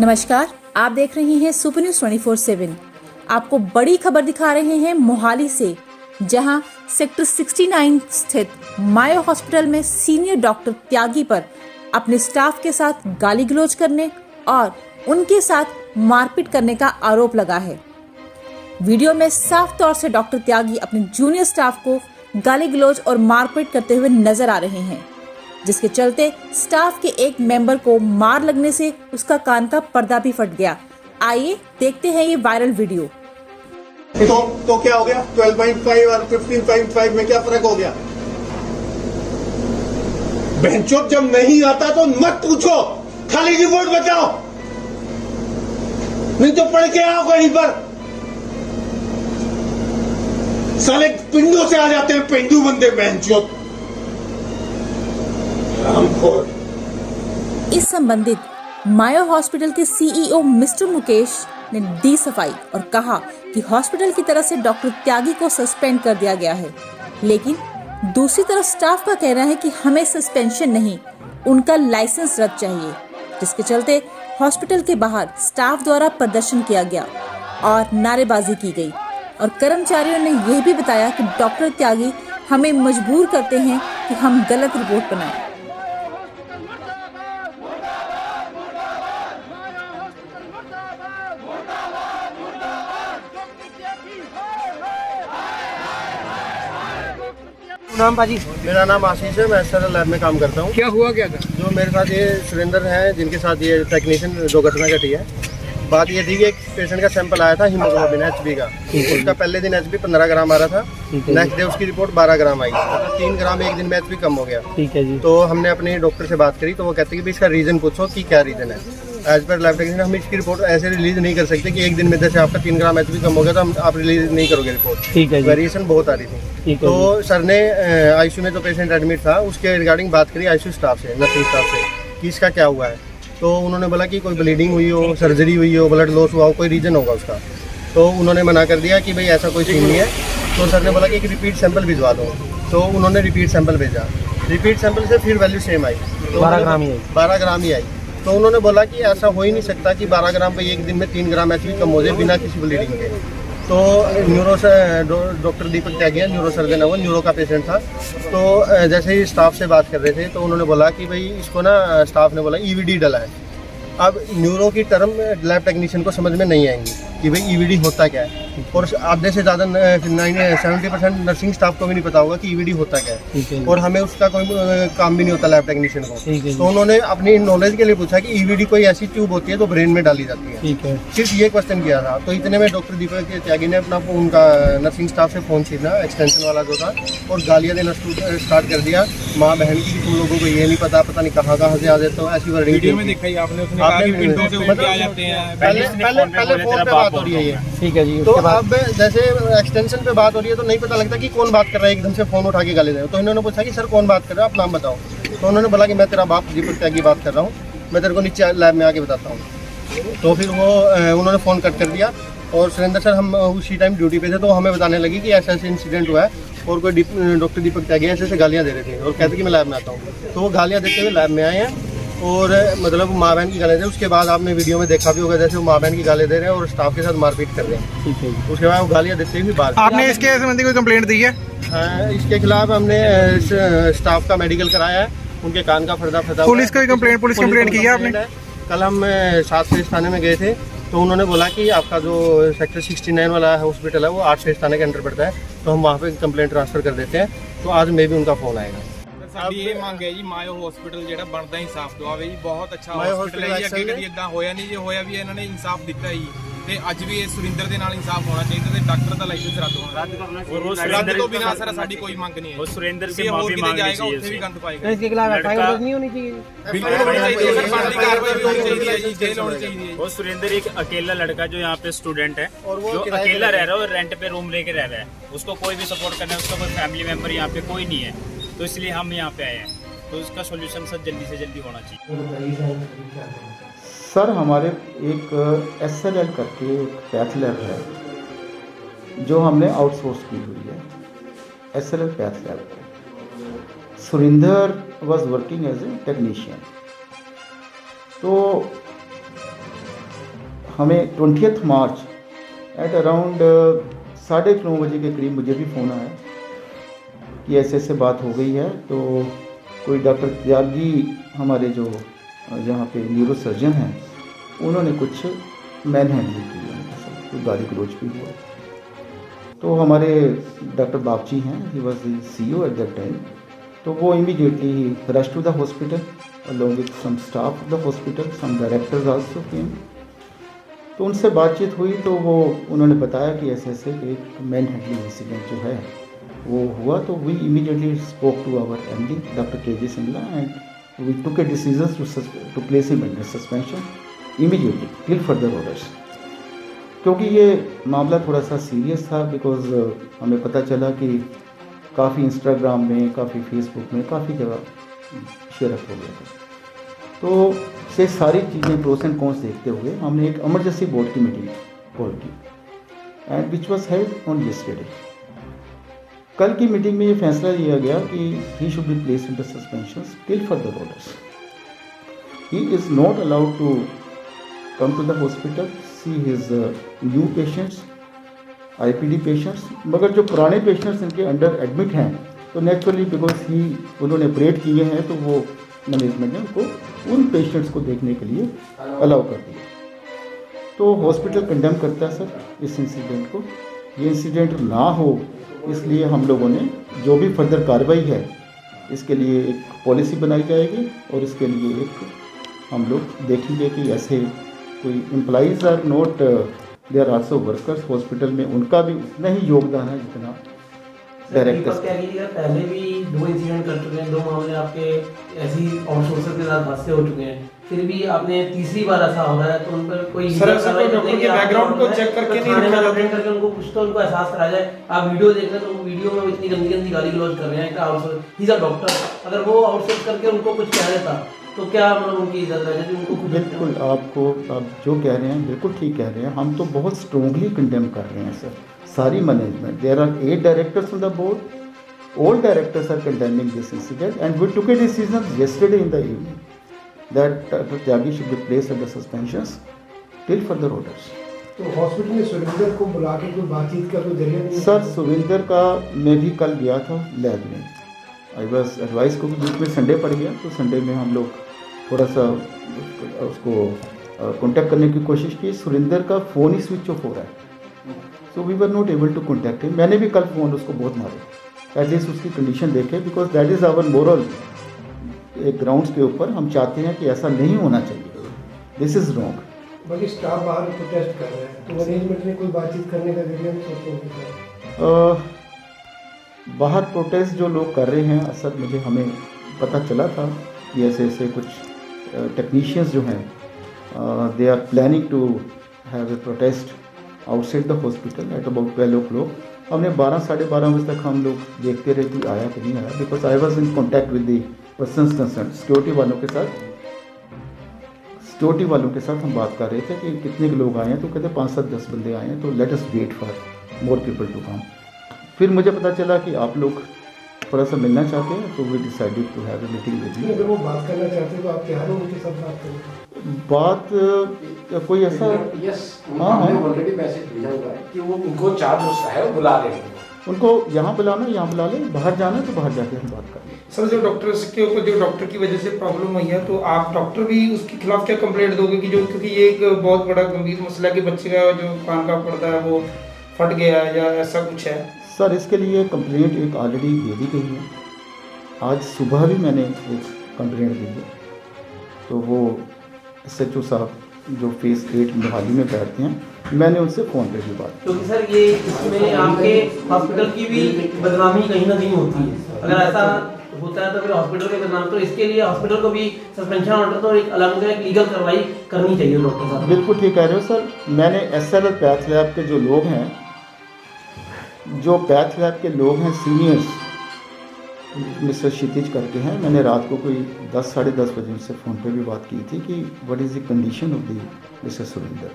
नमस्कार, आप देख रहे हैं सुपर न्यूज 24/7। आपको बड़ी खबर दिखा रहे हैं मोहाली से, जहां सेक्टर 69 स्थित मायो हॉस्पिटल में सीनियर डॉक्टर त्यागी पर अपने स्टाफ के साथ गाली गलौज करने और उनके साथ मारपीट करने का आरोप लगा है। वीडियो में साफ तौर से डॉक्टर त्यागी अपने जूनियर स्टाफ को गाली गलौज और मारपीट करते हुए नजर आ रहे हैं, जिसके चलते स्टाफ के एक मेंबर को मार लगने से उसका कान का पर्दा भी फट गया। आइए देखते हैं ये वायरल वीडियो। तो क्या हो गया? 12.5 और 15.5 में क्या फर्क हो गया? बेंचो जब नहीं आता तो मत पूछो, खाली रिपोर्ट बचाओ, नहीं तो पढ़ के आओ कहीं पर। साले पिंडों से आ जाते हैं, पेंडू बंदे बेंचो। इस संबंधित मायो हॉस्पिटल के सीईओ मिस्टर मुकेश ने दी सफाई और कहा कि हॉस्पिटल की तरफ से डॉक्टर त्यागी को सस्पेंड कर दिया गया है, लेकिन दूसरी तरफ स्टाफ का कहना है कि हमें सस्पेंशन नहीं, उनका लाइसेंस रद्द चाहिए, जिसके चलते हॉस्पिटल के बाहर स्टाफ द्वारा प्रदर्शन किया गया और नारेबाजी की गई और कर्मचारियों ने यह भी बताया कि डॉक्टर त्यागी हमें मजबूर करते हैं कि हम गलत रिपोर्ट बनाएं। नाम भाजी? मेरा नाम आशीष है, मैं SRL लैब में काम करता हूँ। क्या हुआ क्या था? जो मेरे साथ ये सुरेंद्र है, जिनके साथ ये टेक्नीशियन जो घटना घटी है, बात ये थी कि एक पेशेंट का सैंपल आया था हीमोग्लोबिन HB का। उसका पहले दिन HB 15 ग्राम आ रहा था, नेक्स्ट डे उसकी रिपोर्ट 12 ग्राम आई, मतलब 3 ग्राम एक दिन में HB कम हो गया। ठीक है जी। तो हमने अपने डॉक्टर से बात करी तो वो कहते हैं कि इसका रीजन पूछो कि क्या रीजन है। एज पर लैब टेक्नीशियन हम इसकी रिपोर्ट ऐसे रिलीज नहीं कर सकते कि एक दिन में जैसे आपका 3 ग्राम HB कम हो गया तो हम आप रिलीज नहीं करोगे रिपोर्ट। ठीक है जी। वेरिएशन बहुत आ रही थी। तो सर ने ICU में जो पेशेंट एडमिट था उसके रिगार्डिंग बात करी ICU स्टाफ से, नर्सिंग स्टाफ से, कि इसका क्या हुआ है। तो उन्होंने बोला कि कोई ब्लीडिंग हुई हो, सर्जरी हुई हो, ब्लड लॉस हुआ हो, कोई रीजन होगा उसका। तो उन्होंने मना कर दिया कि भाई ऐसा कोई सीन नहीं है। तो सर ने बोला कि एक रिपीट सैंपल भिजवा दो, तो उन्होंने रिपीट सैंपल भेजा। रिपीट सैंपल से फिर वैल्यू सेम आई, तो 12 ग्राम ही आई। 12 ग्राम ही आई। तो उन्होंने बोला कि ऐसा हो ही नहीं सकता कि 12 ग्राम पे एक दिन में 3 ग्राम HB कम हो जाए बिना किसी ब्लीडिंग के। तो न्यूरो से डॉक्टर दीपक त्यागी, न्यूरो सर्जन है, वो न्यूरो का पेशेंट था। तो जैसे ही स्टाफ से बात कर रहे थे तो उन्होंने बोला कि भाई इसको ना, स्टाफ ने बोला EVD डला है। अब न्यूरो की टर्म लैब टेक्नीशियन को समझ में नहीं आएंगी कि भाई EVD होता क्या है, और आधे से ज़्यादा 70% नर्सिंग स्टाफ को भी नहीं पता होगा कि EVD होता क्या है, और हमें उसका कोई काम भी नहीं होता लैब टेक्नीशियन को। तो उन्होंने अपनी नॉलेज के लिए पूछा कि EVD कोई ऐसी ट्यूब होती है तो ब्रेन में डाली जाती है। ठीक है। सिर्फ ये क्वेश्चन किया था। तो इतने में डॉक्टर दीपक त्यागी ने अपना उनका नर्सिंग स्टाफ से फ़ोन छीना, एक्सटेंशन वाला जो था, और गालियाँ देना स्टार्ट कर दिया। माँ बहन की, तुम लोगों को ये नहीं पता, पता नहीं कहाँ कहाँ से आ जाते हो, ऐसी वर्डिंग वीडियो में देखा ही आपने, उसने कहा कि विंडो से ऊपर आ जाते हैं। पहले फोन पे बात हो रही है ये। ठीक है जी। तो अब जैसे एक्सटेंशन पे बात हो रही है तो नहीं पता लगता कि कौन बात कर रहा है, एकदम से फोन उठा के गाली दे। तो इन्होंने पूछा कि सर कौन बात कर रहा है, आप नाम बताओ। तो उन्होंने बोला कि मैं तेरा बाप दीपक त्यागी बात कर रहा हूँ, मैं तेरे को नीचे लैब में आके बताता हूँ। तो फिर वो उन्होंने फ़ोन कट कर दिया, और सुरेंद्र सर हम उसी टाइम ड्यूटी पे थे, तो हमें बताने लगी कि ऐसा ऐसे इंसिडेंट हुआ है, और कोई डॉक्टर दीपक त्यागी ऐसे ऐसे गालियाँ दे रहे थे और कहते कि मैं लैब में आता हूँ। तो वो गालियाँ देते हुए लैब में आए हैं, और मतलब माँ बहन की गाली दे। उसके बाद आपने वीडियो में देखा भी होगा, जैसे वो माँ बहन की गाली दे रहे हैं और स्टाफ के साथ मारपीट कर रहे हैं। ठीक है। उसके बाद वो गालियाँ देते हुए बाहर। आपने इसके संबंधी कोई कंप्लेंट दी है? इसके खिलाफ हमने स्टाफ का मेडिकल कराया है, उनके कान का पर्दा फटा। पुलिस को पुलिस कंप्लेंट की है आपने? कल हम 7 फेज थाने में गए थे, तो उन्होंने बोला कि आपका जो सेक्टर 69 वाला हॉस्पिटल है वो 8 फेज थाने के अंदर पड़ता है, तो हम वहाँ पे कंप्लेंट ट्रांसफर कर देते हैं। तो आज में भी उनका फोन आएगा। ਸਾਡੀ ਇਹ ਮੰਗ ਹੈ ਜੀ, ਮਾਇਓ ਹਸਪੀਟਲ ਜਿਹੜਾ ਬਣਦਾ ਇਨਸਾਫ ਦਵਾਵੇ ਜੀ। ਬਹੁਤ ਅੱਛਾ ਮਾਇਓ ਹਸਪੀਟਲ ਹੈ ਜੀ, ਅੱਗੇ hospital ਕਦੀ ਇਦਾਂ ਹੋਇਆ ਨਹੀਂ, ਜੇ ਹੋਇਆ ਵੀ ਇਹਨਾਂ ਨੇ ਇਨਸਾਫ ਦਿੱਤਾ ਜੀ। ਤੇ ਅੱਜ ਵੀ ਇਹ ਸੁਰਿੰਦਰ ਦੇ ਨਾਲ ਇਨਸਾਫ ਹੋਣਾ ਚਾਹੀਦਾ ਤੇ ਡਾਕਟਰ ਦਾ ਲਾਇਸੈਂਸ ਰੱਦ ਹੋਣਾ। ਰੱਦ ਤੋਂ ਬਿਨਾਂ ਸਰ ਸਾਡੀ ਕੋਈ ਮੰਗ ਨਹੀਂ ਹੈ। और सुरेंद्र ਜੇ से ਹੋਰ माफी ਕਿਤੇ मांगनी ਜਾਏਗਾ चाहिए ਉੱਥੇ ਵੀ उसे। ਗੰਦ ਪਾਏਗਾ। तो इसके खिलाफ FIR नहीं होनी चाहिए? ਬਿਲਕੁਲ ਹੋਣੀ ਚਾਹੀਦੀ ਹੈ ਸਰ, ਬਣਦੀ ਕਾਰਵਾਈ ਵੀ ਹੋਣੀ ਚਾਹੀਦੀ ਹੈ ਜੀ, ਜੇਲ੍ਹ ਹੋਣੀ ਚਾਹੀਦੀ है। वो सुरेंद्र एक अकेला लड़का जो यहाँ पे स्टूडेंट है, और वो जो किराए पे अकेला रह रहा है और रेंट पे रूम लेके रह रहा है, उसको कोई भी सपोर्ट करना है, उसका कोई फैमिली मेंबर यहाँ पे कोई नहीं है, तो इसलिए हम यहाँ पे आए हैं। तो इसका सोल्यूशन सर जल्दी से जल्दी होना चाहिए। सर हमारे एक SLL करके एक पैथ लैब है जो हमने आउटसोर्स की हुई है, SLL path lab. Surendra was working as a technician. तो हमें 20 मार्च एट अराउंड 9:30 बजे के करीब मुझे भी फ़ोन आया कि ऐसे बात हो गई है। तो कोई डॉक्टर त्यागी हमारे जो यहाँ पे न्यूरो सर्जन हैं, उन्होंने कुछ मैन हैंडलिंग की उनके साथ, कोई गाली गलौज भी हुआ। तो हमारे डॉक्टर बागची हैं, he was the CEO at that time, तो वो immediately rush to the hospital along with some staff of the hospital, some directors also came। तो उनसे बातचीत हुई तो वो उन्होंने बताया कि ऐसे एक मैन हैंडलिंग इंसिडेंट जो है वो हुआ। तो we immediately spoke to our MD doctor KG Singla and we took a decision to place him under suspension immediately till further orders, क्योंकि ये मामला थोड़ा सा सीरियस था। बिकॉज हमें पता चला कि काफ़ी इंस्टाग्राम में, काफ़ी फेसबुक में, काफ़ी जगह शेयर हो गया था। तो से सारी चीज़ें प्रोस एंड कॉन्स देखते हुए हमने एक इमरजेंसी बोर्ड की मीटिंग कॉल की and which was held on yesterday. कल की मीटिंग में ये फैसला लिया गया कि he should be placed under suspension till further orders. He is not allowed to come to the hospital, see his new patients, IPD patients. मगर जो पुराने पेशेंट्स इनके अंडर एडमिट हैं तो नेचुरली बिकॉज ही उन्होंने ऑपरेट किए हैं तो वो मैनेजमेंट ने उनको उन पेशेंट्स को देखने के लिए अलाउ कर दिया। तो हॉस्पिटल कंडेम करता है सर इस इंसिडेंट को। ये इंसिडेंट ना हो इसलिए हम लोगों ने जो भी फर्दर कार्रवाई है इसके लिए एक पॉलिसी बनाई जाएगी और इसके लिए एक हम लोग देखेंगे कि ऐसे कोई employees are not, they are also workers hospital में, उनका भी उतना ही योगदान है जितना डायरेक्टर्स। पहले भी 2 इंसिडेंट कर चुके हैं, 2 मामले आपके ऐसी आउटसोर्सर के साथ हादसे हो चुके हैं, फिर भी आपने तीसरी बार ऐसा हो रहा है तो उन पर कोई डॉक्टर के बैकग्राउंड को चेक करके नहीं रखा जाता, करके उनको कुछ तो उनको एहसास कराया जाए। आप वीडियो देख रहे हैं तो वीडियो में इतनी गंदी गंदी गाली गलौज कर रहे हैं, outsource he is a doctor, अगर वो आउटसोर्स करके उनको कुछ कह देता तो क्या मतलब उनकी इज्जत है उनको? बिल्कुल आप जो कह रहे हैं बिल्कुल ठीक कह रहे हैं। हम तो बहुत स्ट्रोंगली कंडेम कर रहे हैं सर, सारी management. There are 8 directors on the board, all directors are condemning this incident and we took a decision yesterday in the evening that Dr. Tyagi should be placed under suspensions till further orders। तो hospital में सुरेंद्र को बुला के कोई बातचीत का कोई जरिया नहीं? सर सुरेंद्र का मैं भी कल गया था लैब में, आई वाज एडवाइस को बीच में संडे पड़ गया तो संडे में हम लोग थोड़ा सा उसको कांटेक्ट करने की कोशिश की। सुरेंद्र का फ़ोन ही स्विच ऑफ हो रहा है, so we were not able to contact him. मैंने भी कल फ़ोन उसको बहुत मारे, एटलीस्ट उसकी कंडीशन देखे, because that is our moral. एक ग्राउंड्स के ऊपर हम चाहते हैं कि ऐसा नहीं होना चाहिए, दिस इज़ रॉन्ग। बाकी स्टाफ बाहर प्रोटेस्ट कर रहे हैं तो मैनेजमेंट ने कोई बातचीत करने का जरिया नहीं सोचा? बाहर प्रोटेस्ट जो लोग कर रहे हैं, असल मुझे हमें पता चला था कि ऐसे कुछ टेक्नीशियंस जो हैं they are planning to have a protest outside the hospital at about 12 o'clock। हमने 12 साढ़े 12 बजे तक हम लोग देखते रहे कि आया कि नहीं आया, because I was in contact with the persons concern. Security वालों के साथ हम बात कर रहे थे कि कितने लोग आए हैं, तो कहते 5 7 10 बंदे आए हैं, तो let us wait for more people to come. फिर मुझे पता चला कि आप लोग थोड़ा सा मिलना चाहते हैं, तो we decided to have a meeting with you. अगर वो बात करना चाहते हैं तो आप तैयार हो उनके साथ बात करने? बात कोई ऐसा हाँ ऑलरेडी मैसेज भेजा हुआ है कि वो उनको चार्ज उसका है, वो बुला रहे हैं उनको, यहाँ बुलाना यहाँ बुला लें, बाहर जाना तो बाहर जाके हम बात कर लें। सर जो डॉक्टर्स के ऊपर जो डॉक्टर की वजह से प्रॉब्लम हुई है, तो आप डॉक्टर भी उसके खिलाफ क्या कंप्लेंट दोगे कि जो, क्योंकि ये एक बहुत बड़ा गंभीर मसला है कि बच्चे का जो कान का पर्दा है वो फट गया है या ऐसा कुछ है? सर इसके लिए कंप्लेंट एक ऑलरेडी दे दी गई है, आज सुबह भी मैंने एक कंप्लेंट दी है। तो वो SHO साहब जो फेस 8 मोहाली में बैठते हैं, मैंने उनसे फ़ोन पे भी बात की। क्योंकि सर ये इसमें आपके हॉस्पिटल की भी बदनामी कहीं ना कहीं होती है, अगर ऐसा होता है तो फिर हॉस्पिटल के बदनाम, तो इसके लिए हॉस्पिटल को भी सस्पेंशन ऑर्डर तो एक अलग एक लीगल कार्रवाई करनी चाहिए डॉक्टर साहब। बिल्कुल ठीक कह रहे हो सर। मैंने SLL पैथ लैब के जो लोग हैं, जो पैथ लैब के लोग हैं सीनियर्स, मिस्टर क्षितिज करके हैं, मैंने रात को कोई 10 साढ़े 10 बजे उनसे फ़ोन पे भी बात की थी कि what is the condition of the mister Surendra.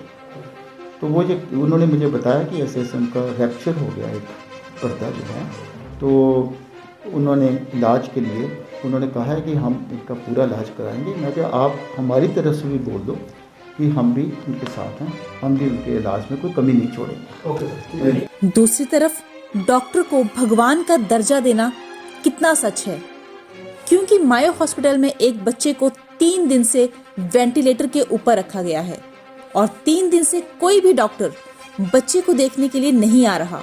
तो वो ये उन्होंने मुझे बताया कि ऐसे उनका रैप्चर हो गया एक पर्दा जो है, तो उन्होंने इलाज के लिए उन्होंने कहा है कि हम इनका पूरा इलाज कराएंगे। मैं क्या आप हमारी तरफ से भी बोल दो कि हम भी उनके साथ हैं, हम भी उनके इलाज में कोई कमी नहीं छोड़ेंगे। दूसरी तरफ डॉक्टर को भगवान का दर्जा देना कितना सच है, क्योंकि मायो हॉस्पिटल में एक बच्चे को 3 दिन से वेंटिलेटर के ऊपर रखा गया है और 3 दिन से कोई भी डॉक्टर बच्चे को देखने के लिए नहीं आ रहा।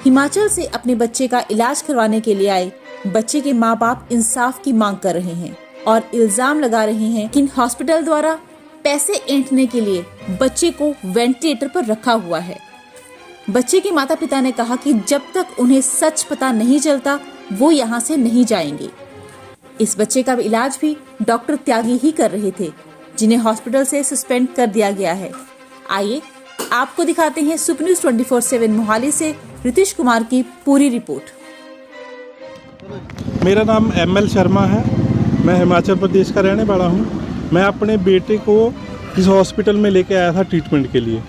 हिमाचल से अपने बच्चे का इलाज करवाने के लिए आए बच्चे के माँ बाप इंसाफ की मांग कर रहे हैं और इल्जाम लगा रहे हैं कि हॉस्पिटल द्वारा पैसे ऐंठने के लिए बच्चे को वेंटिलेटर पर रखा हुआ है। बच्चे के माता पिता ने कहा कि जब तक उन्हें सच पता नहीं चलता वो यहाँ से नहीं जाएंगे। इस बच्चे का इलाज भी डॉक्टर त्यागी ही कर रहे थे, जिन्हें हॉस्पिटल से सस्पेंड कर दिया गया है। आइए आपको दिखाते हैं सुपर न्यूज़ 24/7 मोहाली से रितेश कुमार की पूरी रिपोर्ट। मेरा नाम ML शर्मा है, मैं हिमाचल प्रदेश का रहने वाला हूँ। मैं अपने बेटे को इस हॉस्पिटल में लेके आया था ट्रीटमेंट के लिए।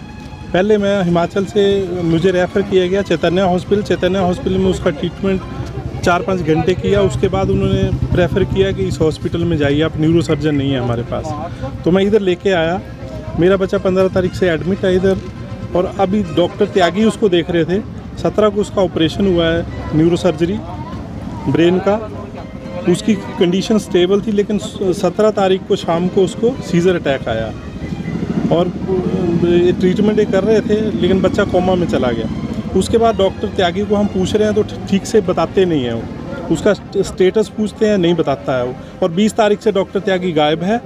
पहले मैं हिमाचल से मुझे रेफ़र किया गया चैतन्य हॉस्पिटल में उसका ट्रीटमेंट 4-5 घंटे किया। उसके बाद उन्होंने प्रेफर किया कि इस हॉस्पिटल में जाइए, आप न्यूरो सर्जन नहीं है हमारे पास। तो मैं इधर लेके आया। मेरा बच्चा 15 तारीख से एडमिट है इधर और अभी डॉक्टर त्यागी उसको देख रहे थे। 17 को उसका ऑपरेशन हुआ है, न्यूरो सर्जरी ब्रेन का। उसकी कंडीशन स्टेबल थी, लेकिन 17 तारीख को शाम को उसको सीजर अटैक आया और ट्रीटमेंट कर रहे थे, लेकिन बच्चा कोमा में चला गया। उसके बाद डॉक्टर त्यागी को हम पूछ रहे हैं तो ठीक से बताते नहीं हैं वो, उसका स्टेटस पूछते हैं नहीं बताता है वो। और 20 तारीख से डॉक्टर त्यागी गायब है,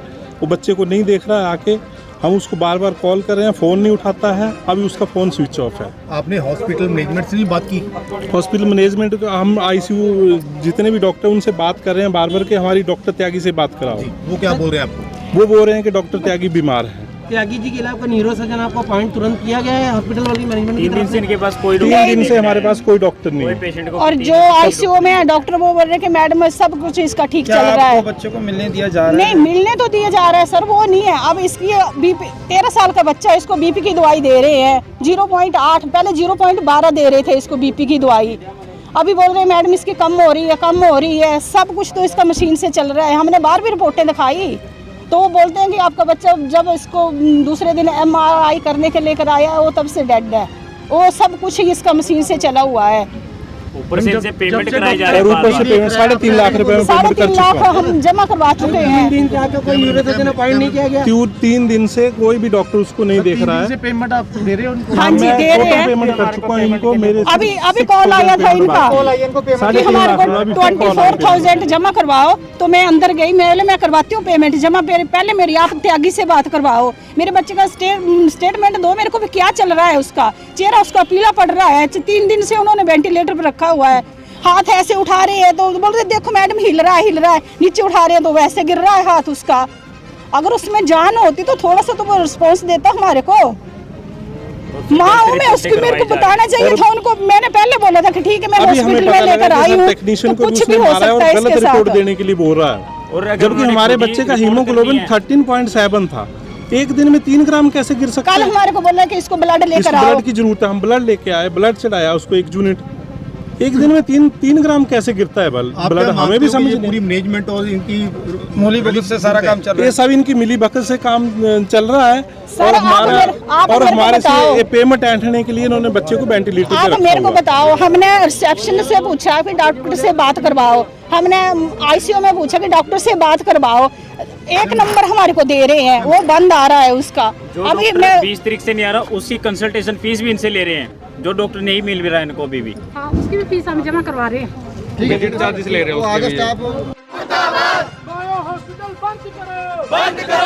वो बच्चे को नहीं देख रहा है आके। हम उसको बार बार कॉल कर रहे हैं, फ़ोन नहीं उठाता है, अभी उसका फ़ोन स्विच ऑफ है। आपने हॉस्पिटल मैनेजमेंट से भी बात की? हॉस्पिटल मैनेजमेंट का हम ICU जितने भी डॉक्टर उनसे बात कर रहे हैं बार बार के हमारी डॉक्टर त्यागी से बात कराओ। वो क्या बोल रहे हैं आपको? वो बोल रहे हैं कि डॉक्टर त्यागी बीमार है। त्यागी जी के अलावा न्यूरो सर्जन आपको अपॉइंट तुरंत किया गया है हॉस्पिटल वाली मैनेजमेंट? 3 दिन से इनके पास कोई 3 दिन से हमारे पास कोई डॉक्टर नहीं है। पेशेंट को और जो ICU में है डॉक्टर वो बोल रहे कि मैडम सब कुछ इसका ठीक चल रहा है। बच्चे को मिलने दिया जा रहा नहीं, मिलने तो दिया जा रहा है सर, वो नहीं है। अब इसकी BP 13 साल का बच्चा है, इसको BP की दवाई दे रहे हैं 0.8, पहले 0.12 दे रहे थे इसको BP की दवाई। अभी बोल रहे हैं मैडम इसकी कम हो रही है। सब कुछ तो इसका मशीन से चल रहा है। हमने बार भी रिपोर्टें दिखाई तो वो बोलते हैं कि आपका बच्चा जब इसको दूसरे दिन MRI करने के लेकर आया वो तब से डेड है। वो सब कुछ ही इसका मशीन से चला हुआ है। ऊपर से इनसे पेमेंट कराई जा रही है, ऊपर से पेमेंट 3.5 लाख रुपए में पेमेंट कर 3.5 लाख हम जमा करवा चुके हैं। 3 दिन से आपको कोई न्यूरो सर्जन अपॉइंट नहीं किया गया? 3 दिन से कोई भी डॉक्टर उसको नहीं देख रहा है। पेमेंट आप दे रहे हो उनको? हाँ जी, दे रहे हैं। पेमेंट कर चुका हूं इनको। मेरे अभी कॉल आया था इनका कि हमारे को 24,000 जमा करवाओ। तो मैं अंदर गई, मैं करवाती हूँ पेमेंट जमा। पहले मेरी आप त्यागी से बात करवाओ, मेरे बच्चे का स्टेटमेंट दो मेरे को भी, क्या चल रहा है उसका। चेहरा उसका पीला पड़ रहा है। 3 दिन से उन्होंने वेंटिलेटर पर रखा हुआ है। हाथ ऐसे उठा रहे हैं तो बोल रहे देखो मैडम हिल रहा है। नीचे उठा रहे हैं तो वैसे गिर रहा है हाथ उसका। अगर उसमें जान होती तो थोड़ा सा तो वो रिस्पॉन्स देता हमारे को। माँ हूँ मैं, उसकी मेरे को बताना चाहिए था उनको। मैंने पहले बोला था कि ठीक है मैं हॉस्पिटल में लेकर आई हूँ, तो कुछ भी हो सकता है इसके साथ। रिपोर्ट देने के लिए बोल रहा है, जबकि हमारे बच्चे का हीमोग्लोबिन 13.7 था। एक दिन में 3 ग्राम कैसे गिर सकता है? कल हमारे को बोला कि इसको ब्लड लेकर आओ। ब्लड की जरूरत है, हम ब्लड लेके आए, ब्लड चढ़ाया उसको 1 यूनिट। एक दिन में 3 ग्राम कैसे गिरता है ब्लड? हमें भी समझ नहीं। पूरी मैनेजमेंट और इनकी मूली बगल से सारा काम चल रहा है। ये सब इनकी मिली भगत से काम चल रहा है। सर, और हमारे से पेमेंट ऐंठने के लिए इन्होंने बच्चे को वेंटिलेटर पे रखा। आप मेरे को बताओ, हमने रिसेप्शन से पूछा कि डॉक्टर से बात करवाओ, हमने ICU में पूछा कि डॉक्टर से बात करवाओ। 1 नंबर हमारे को दे रहे हैं, वो बंद आ रहा है उसका। अभी 20 तारीख से नहीं आ रहा, उसकी कंसल्टेशन फीस भी इनसे ले रहे हैं, जो डॉक्टर नहीं मिल भी रहा है इनको अभी भी। हाँ, उसकी भी फीस हम जमा करवा रहे हैं। ठीक है, चार्जेस ले रहे हो। आगे स्टाफ हॉस्पिटल बंद करो।